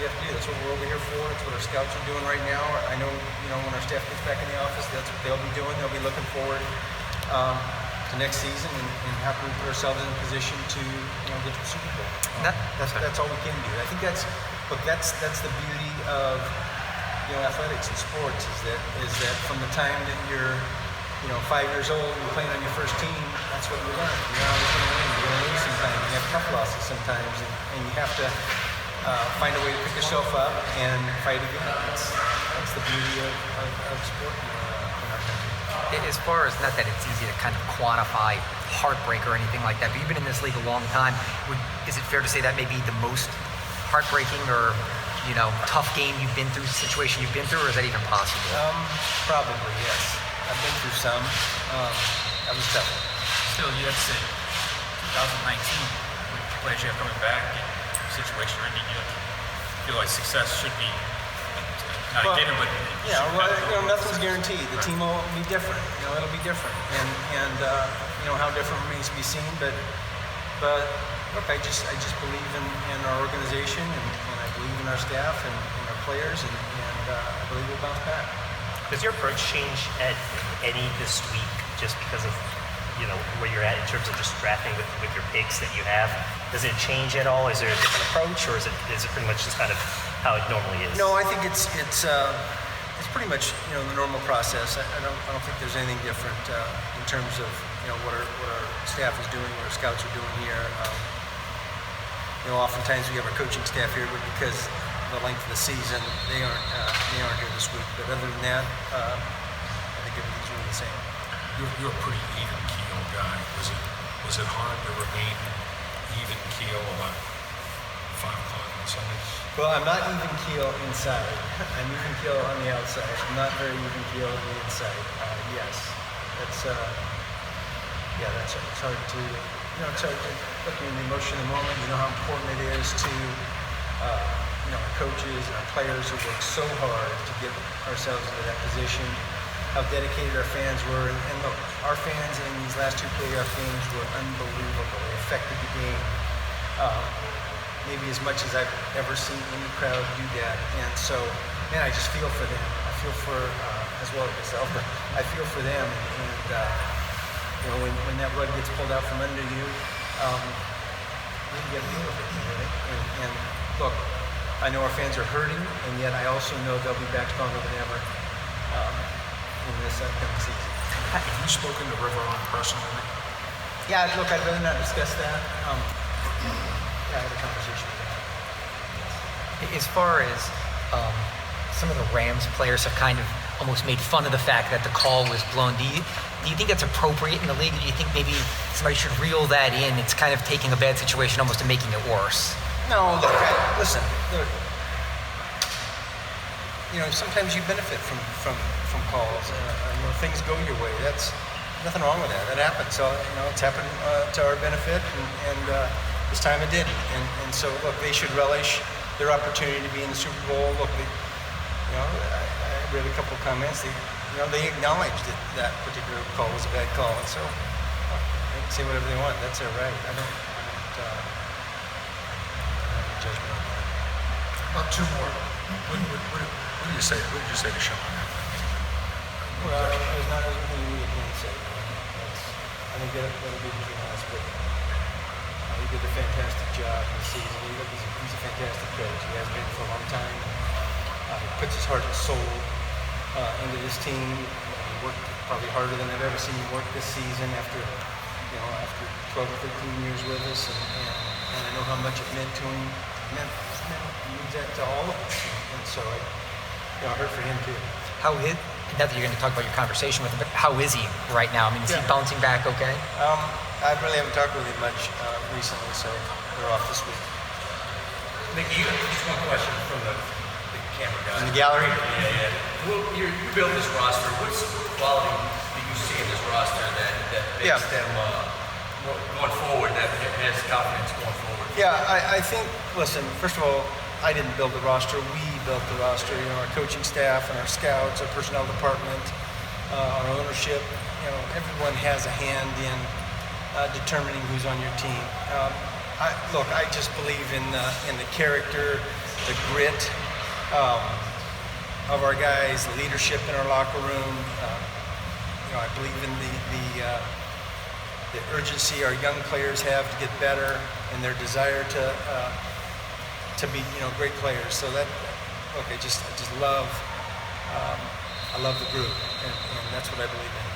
you have to do. That's what we're over here for. It's what our scouts are doing right now. I know, when our staff gets back in the office, that's what they'll be doing. They'll be looking forward to next season and how can we put ourselves in a position to, get to the Super Bowl. That's all we can do. I think that's the beauty of athletics and sports is that from the time that you're 5 years old and you're playing on your first team, that's what you learn. You're always going to win. You're going to lose sometimes. You have tough losses sometimes, and you have to find a way to pick yourself up and fight again. That's the beauty of sport in our country. As far as, not that it's easy to kind of quantify heartbreak or anything like that, but you've been in this league a long time. Is it fair to say that may be the most heartbreaking or tough game you've been through, situation you've been through, or is that even possible? Probably, yes. I've been through some. That was tough. Still, you have to say 2019, with the players you have coming back, and the situation you're in, you feel like success should be not a given, but nothing's guaranteed. The team will be different. It'll be different, and how different remains to be seen. But look, I just believe in our organization, and I believe in our staff and our players, and I believe we'll bounce back. Does your approach change at any this week just because of where you're at in terms of just drafting with your picks that you have? Does it change at all? Is there a different approach, or is it pretty much just kind of how it normally is? No, I think it's pretty much the normal process. I don't think there's anything different in terms of what our staff is doing, what our scouts are doing here. Oftentimes we have our coaching staff here, but because the length of the season, they aren't here this week. But other than that, I think everything's really the same. You're a pretty even keel guy. Was it hard to remain even keel about 5 o'clock on Sundays? Well, I'm not even keel inside. I'm even keel on the outside. I'm not very even keel on the inside. Yes, it's hard to it's hard to look in the emotion of the moment. You know how important it is to our coaches and our players who work so hard to get ourselves into that position, how dedicated our fans were. And look, our fans in these last 2 playoff games were unbelievable. They affected the game maybe as much as I've ever seen any crowd do that. And so, man, I just feel for them. I feel for, as well as myself, but I feel for them. And when that rug gets pulled out from under you, you got to deal with it. And look, I know our fans are hurting, and yet I also know they'll be back stronger than ever in this upcoming season. Have you spoken to River on personally? Yeah, look, I'd rather not discuss that. I had a conversation with him. As far as some of the Rams players have kind of almost made fun of the fact that the call was blown, do you think that's appropriate in the league? Do you think maybe somebody should reel that in? It's kind of taking a bad situation almost and making it worse. No, look, listen. Look, sometimes you benefit from calls. Things go your way. That's nothing wrong with that. That happens. So it's happened to our benefit, and this time it didn't. And so look, they should relish their opportunity to be in the Super Bowl. Look, I read a couple of comments. They acknowledged that particular call was a bad call, and so they can say whatever they want. That's their right. I don't have any judgment on that. About 2 more. What did you say? What did you say to Sean? Well, there's not anything we can say. I think that'll be between us, but he did a fantastic job this season. He's a fantastic coach. He has been for a long time. He puts his heart and soul into this team. He worked probably harder than I've ever seen him work this season after 12 or 13 years with us, and I know how much it meant to him. It means that to all of us, and so I heard for him too. Not that you're going to talk about your conversation with him, but how is he right now? I mean, is he bouncing back okay? I really haven't talked with him much recently, so we're off this week. Mickey, just one question from the camera guy. In the gallery? Yeah. Well, you built this roster. What quality do you see in this roster that makes them going forward, that has confidence going forward? Yeah, I think, listen, first of all, I didn't build the roster. We built the roster. Our coaching staff and our scouts, our personnel department, our ownership. Everyone has a hand in determining who's on your team. I just believe in the character the grit of our guys, the leadership in our locker room. I believe in the urgency our young players have to get better and their desire to be great players. So that I just love I love the group, and that's what I believe in.